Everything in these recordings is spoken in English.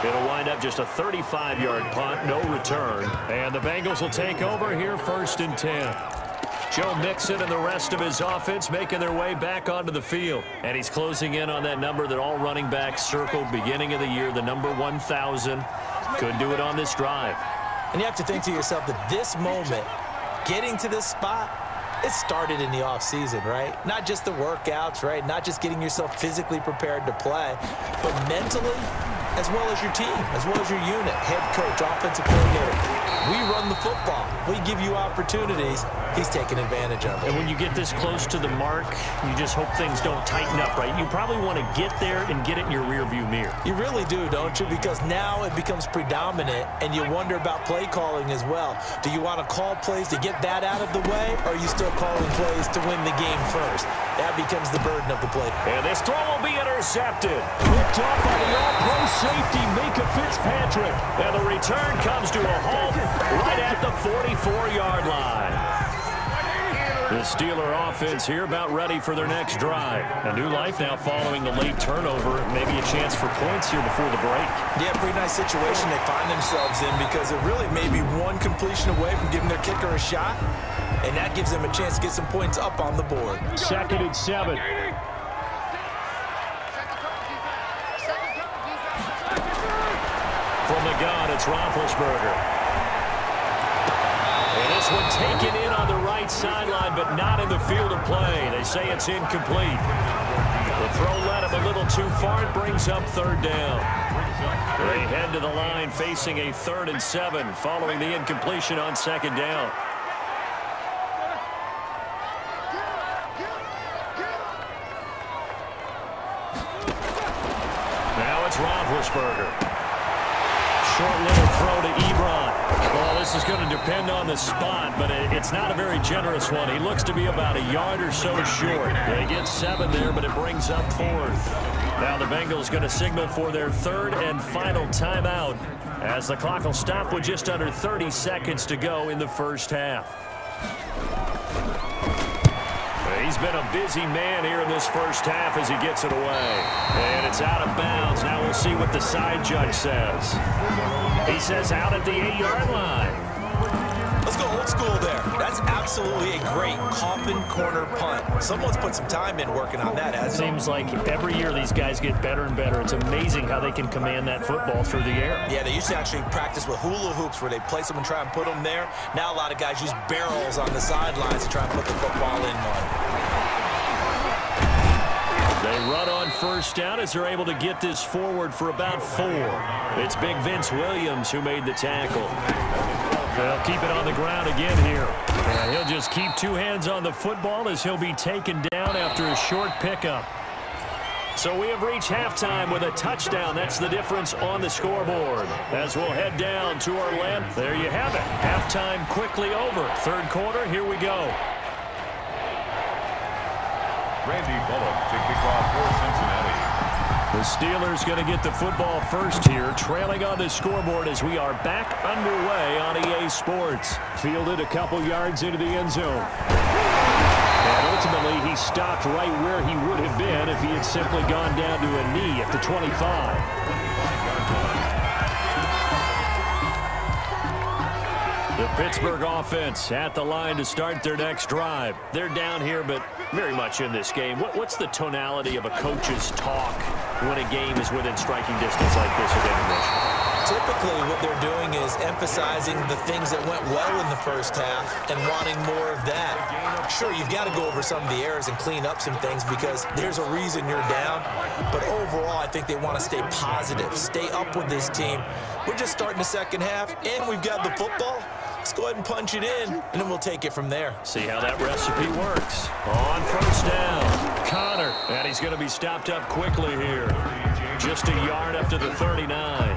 It'll wind up just a 35-yard punt, no return. And the Bengals will take over here, 1st and 10. Joe Mixon and the rest of his offense making their way back onto the field. And he's closing in on that number that all running backs circled beginning of the year, the number 1,000. Could do it on this drive. And you have to think to yourself that this moment, getting to this spot, it started in the offseason, right? Not just the workouts, right? Not just getting yourself physically prepared to play, but mentally, as well as your team, as well as your unit, head coach, offensive coordinator. We run the football. We give you opportunities. He's taking advantage of it. And when you get this close to the mark, you just hope things don't tighten up, right? You probably want to get there and get it in your rearview mirror. You really do, don't you? Because now it becomes predominant, and you wonder about play calling as well. Do you want to call plays to get that out of the way, or are you still calling plays to win the game first? That becomes the burden of the play. And this throw will be intercepted. Picked off by the all-pro safety, Minka Fitzpatrick. And the return comes to a halt right at the 44-yard line. The Steeler offense here about ready for their next drive. A new life now following the late turnover. Maybe a chance for points here before the break. Yeah, pretty nice situation they find themselves in because it really may be one completion away from giving their kicker a shot. And that gives them a chance to get some points up on the board. 2nd and 7. From the gun, it's Roethlisberger. And this one taken in on the right sideline, but not in the field of play. They say it's incomplete. The throw led him a little too far. It brings up 3rd down. They head to the line facing a 3rd and 7 following the incompletion on 2nd down. Now it's Roethlisberger. Short little throw to Ebron. Well, this is going to depend on the spot, but it's not a very generous one. He looks to be about a yard or so short. They get 7 there, but it brings up 4th. Now the Bengals going to signal for their 3rd and final timeout as the clock will stop with just under 30 seconds to go in the first half. He's been a busy man here in this first half as he gets it away. And it's out of bounds. Now we'll see what the side judge says. He says out at the 8-yard line. Let's go old school there. That's absolutely a great coffin corner punt. Someone's put some time in working on that, hasn't it? Seems like every year these guys get better and better. It's amazing how they can command that football through the air. Yeah, they used to actually practice with hula hoops where they place them and try and put them there. Now a lot of guys use barrels on the sidelines to try and put the football in one. They run on 1st down as they're able to get this forward for about 4. It's big Vince Williams who made the tackle. They'll keep it on the ground again here. And he'll just keep 2 hands on the football as he'll be taken down after a short pickup. So we have reached halftime with a touchdown. That's the difference on the scoreboard. As we'll head down to our land. There you have it. Halftime quickly over. 3rd quarter, here we go. Randy Bullock to kick off for Cincinnati. The Steelers going to get the football first here, trailing on the scoreboard as we are back underway on EA Sports. Fielded a couple yards into the end zone. And ultimately, he stopped right where he would have been if he had simply gone down to a knee at the 25. The Pittsburgh offense at the line to start their next drive. They're down here, but very much in this game. What's the tonality of a coach's talk when a game is within striking distance like this at intermission? Typically, what they're doing is emphasizing the things that went well in the first half and wanting more of that. Sure, you've got to go over some of the errors and clean up some things because there's a reason you're down. But overall, I think they want to stay positive, stay up with this team. We're just starting the second half, and we've got the football. Let's go ahead and punch it in, and then we'll take it from there. See how that recipe works. On 1st down, Connor. And he's going to be stopped up quickly here. Just a yard up to the 39.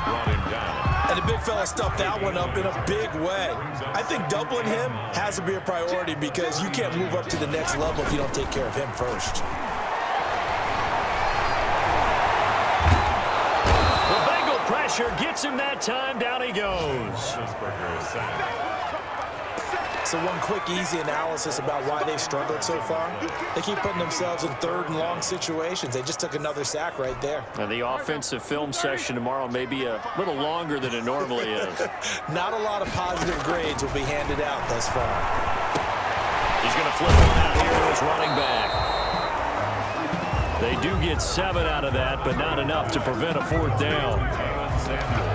Brought him down. And the big fella stuffed that one up in a big way. I think doubling him has to be a priority because you can't move up to the next level if you don't take care of him first. The Bengal pressure gets him that time. Down he goes. So one quick, easy analysis about why they've struggled so far. They keep putting themselves in third and long situations. They just took another sack right there. And the offensive film session tomorrow may be a little longer than it normally is. Not a lot of positive grades will be handed out thus far. He's going to flip one out here to his running back. They do get 7 out of that, but not enough to prevent a 4th down.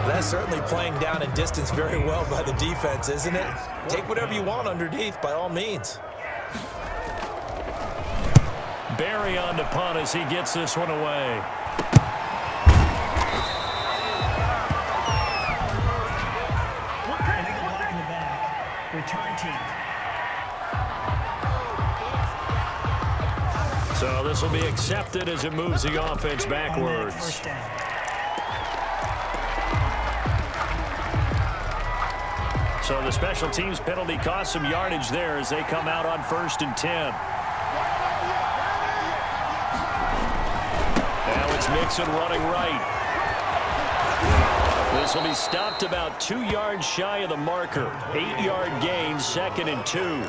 That's certainly playing down in distance very well by the defense, isn't it? Take whatever you want underneath, by all means. Barry on to punt as he gets this one away. Return team. So this will be accepted as it moves the offense backwards. First down. So the special teams penalty cost some yardage there as they come out on 1st and 10. Now it's Mixon running right. This will be stopped about 2 yards shy of the marker. 8-yard gain, 2nd and 2.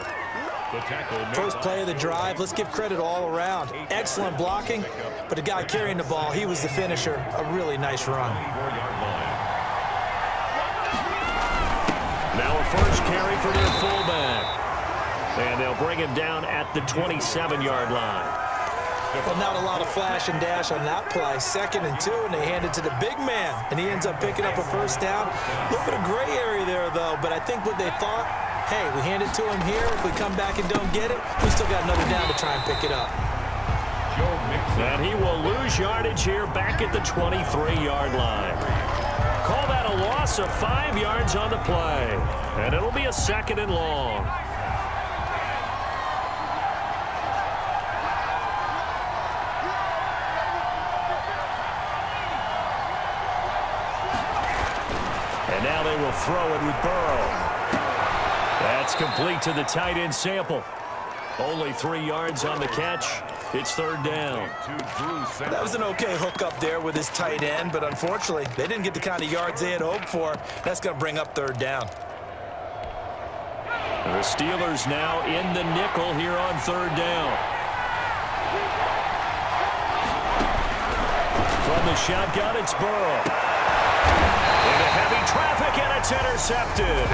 First play of the drive. Let's give credit all around. Excellent blocking, but the guy carrying the ball, he was the finisher. A really nice run. Now a first carry for their fullback. And they'll bring him down at the 27-yard line. Well, not a lot of flash and dash on that play. 2nd and 2, and they hand it to the big man. And he ends up picking up a first down. A little bit of gray area there, though, but I think what they thought, hey, we hand it to him here. If we come back and don't get it, we still got another down to try and pick it up. And he will lose yardage here back at the 23-yard line. Call that a loss of 5 yards on the play. And it'll be a 2nd and long. And now they will throw it with Burrow. That's complete to the tight end Sample. Only 3 yards on the catch. It's 3rd down. That was an okay hook up there with his tight end, but unfortunately, they didn't get the kind of yards they had hoped for. That's going to bring up 3rd down. The Steelers now in the nickel here on 3rd down. From the shotgun, it's Burrow. Into heavy traffic, and it's intercepted.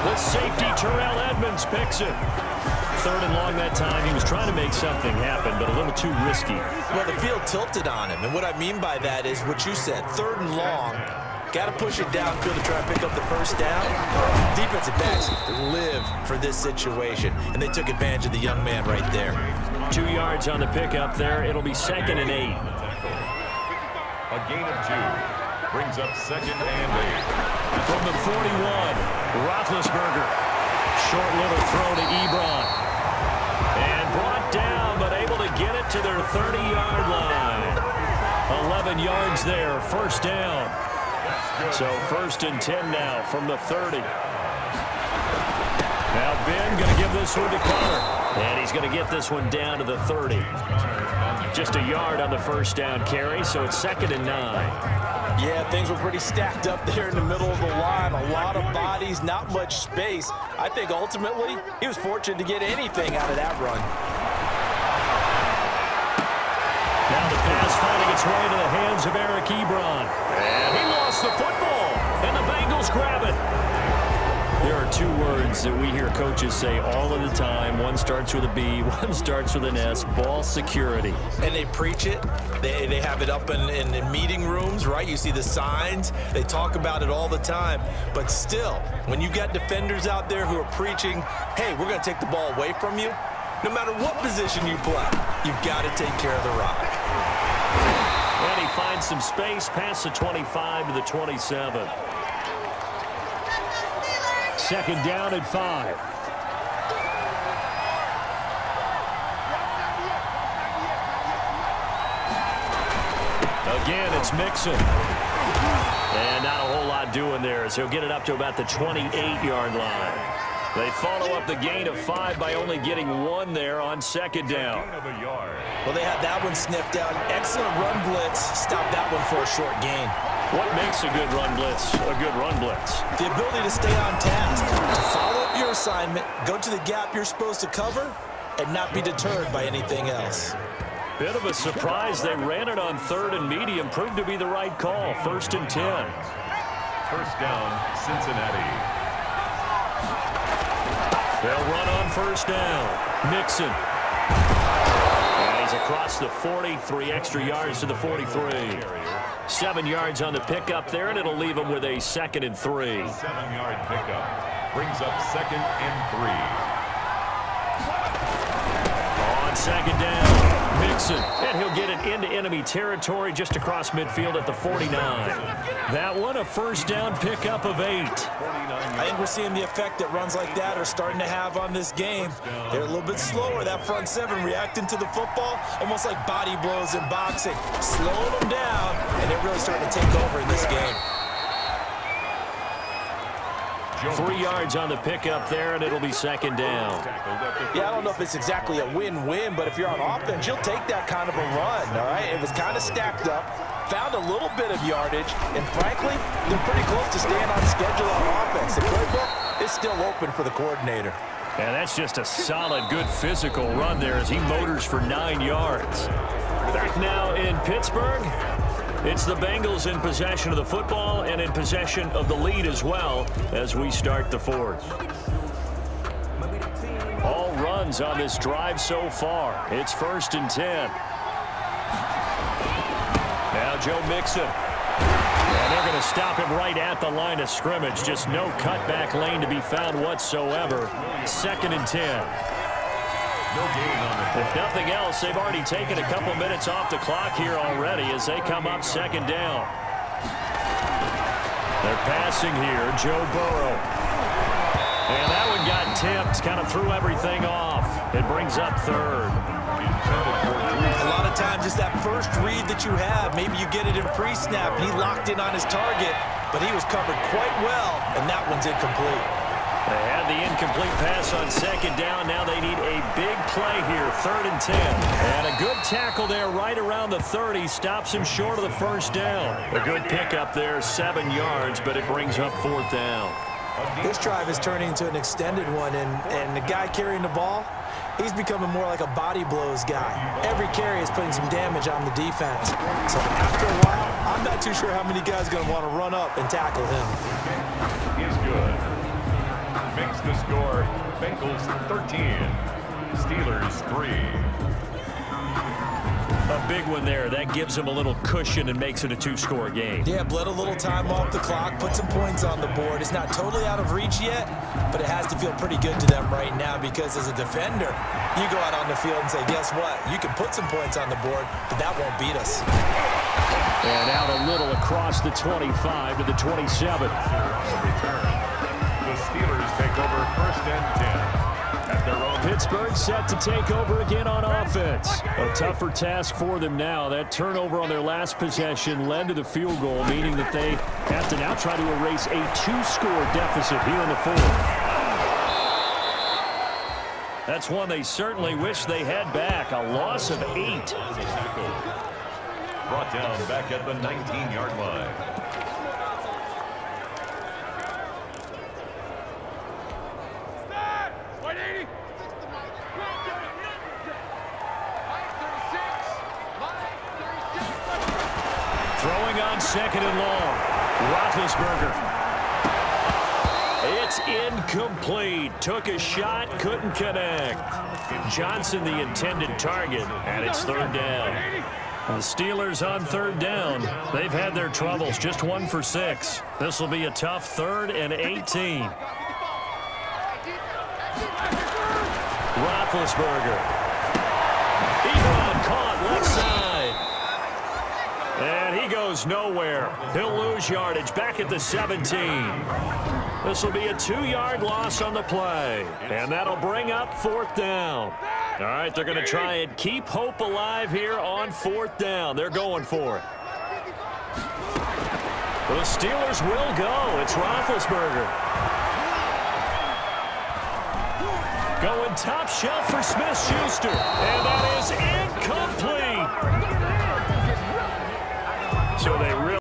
The safety, Terrell Edmonds, picks it. 3rd and long that time. He was trying to make something happen, but a little too risky. Well, the field tilted on him, and what I mean by that is what you said. 3rd and long, got to push it downfield to try and pick up the first down. Defensive backs live for this situation, and they took advantage of the young man right there. 2 yards on the pickup there. It'll be 2nd and 8. A gain of 2 brings up 2nd and 8. From the 41, Roethlisberger. Short little throw to Ebron. And brought down, but able to get it to their 30-yard line. 11 yards there, 1st down. So 1st and 10 now from the 30. Now Ben going to give this one to Connor. And he's going to get this one down to the 30. Just a yard on the 1st down carry, so it's 2nd and 9. Yeah, things were pretty stacked up there in the middle of the line. A lot of bodies, not much space. I think ultimately he was fortunate to get anything out of that run. Now the pass finding its way to the hands of Eric Ebron. And he lost the football, and the Bengals grab it. There are 2 words that we hear coaches say all of the time. One starts with a B, one starts with an S, ball security. And they preach it. They have it up in meeting rooms, right? You see the signs. They talk about it all the time. But still, when you got defenders out there who are preaching, hey, we're going to take the ball away from you, no matter what position you play, you've got to take care of the rock. And he finds some space past the 25 to the 27. 2nd down and 5. Again, it's Mixon. And not a whole lot doing there as he'll get it up to about the 28-yard line. They follow up the gain of 5 by only getting 1 there on 2nd down. Well, they had that one sniffed out. Excellent run blitz. Stopped that one for a short gain. What makes a good run blitz a good run blitz? The ability to stay on task, to follow up your assignment, go to the gap you're supposed to cover, and not be deterred by anything else. Bit of a surprise. They ran it on 3rd and medium. Proved to be the right call. 1st and 10. First down, Cincinnati. They'll run on 1st down. Mixon. And he's across the 40. 3 extra yards to the 43. 7 yards on the pickup there, and it'll leave him with a 2nd and 3. 7-yard pickup. Brings up 2nd and 3. On 2nd down. Mixon, and he'll get it into enemy territory just across midfield at the 49. That one, a 1st down pickup of 8. I think we're seeing the effect that runs like that are starting to have on this game. They're a little bit slower, that front 7, reacting to the football, almost like body blows in boxing, slowing them down, and they're really starting to take over in this game. 3 yards on the pickup there, and it'll be 2nd down. Yeah, I don't know if it's exactly a win-win, but if you're on offense, you'll take that kind of a run, all right? It was kind of stacked up, found a little bit of yardage, and frankly, they're pretty close to staying on schedule on offense. The playbook is still open for the coordinator. And that's just a solid, good physical run there as he motors for 9 yards. Back now in Pittsburgh. It's the Bengals in possession of the football and in possession of the lead as well as we start the 4th. All runs on this drive so far. It's 1st and 10. Now Joe Mixon. And they're going to stop him right at the line of scrimmage. Just no cutback lane to be found whatsoever. 2nd and 10. No gain on the. If nothing else, they've already taken a couple minutes off the clock here already as they come up 2nd down. They're passing here, Joe Burrow. And that one got tipped, kind of threw everything off. It brings up 3rd. A lot of times it's that first read that you have. Maybe you get it in pre-snap, and he locked in on his target, but he was covered quite well, and that one's incomplete. They had the incomplete pass on 2nd down. Now they need a big play here, 3rd and 10. And a good tackle there right around the 30. Stops him short of the 1st down. A good pickup there, 7 yards, but it brings up 4th down. This drive is turning into an extended one, and the guy carrying the ball, he's becoming more like a body blows guy. Every carry is putting some damage on the defense. So after a while, I'm not too sure how many guys are going to want to run up and tackle him. He's good. Makes the score Bengals 13, Steelers 3. A big one there. That gives them a little cushion and makes it a 2-score game. Yeah, bled a little time off the clock, put some points on the board. It's not totally out of reach yet, but it has to feel pretty good to them right now because as a defender, you go out on the field and say, guess what? You can put some points on the board, but that won't beat us. And out a little across the 25 to the 27. The Steelers take over 1st and 10. At their own. Pittsburgh set to take over again on offense. A tougher task for them now. That turnover on their last possession led to the field goal, meaning that they have to now try to erase a 2-score deficit here in the 4th. That's one they certainly wish they had back. A loss of 8. Brought down back at the 19-yard line. Throwing on 2nd and long. Roethlisberger. It's incomplete. Took a shot, couldn't connect. Johnson the intended target, and it's 3rd down. The Steelers on 3rd down. They've had their troubles, just 1 for 6. This will be a tough 3rd and 18. Roethlisberger. Ebron caught left side. And he goes nowhere. He'll lose yardage back at the 17. This will be a 2-yard loss on the play. And that'll bring up 4th down. All right, they're going to try and keep hope alive here on 4th down. They're going for it. The Steelers will go. It's Roethlisberger. Going top shelf for Smith-Schuster. And that is incomplete. So they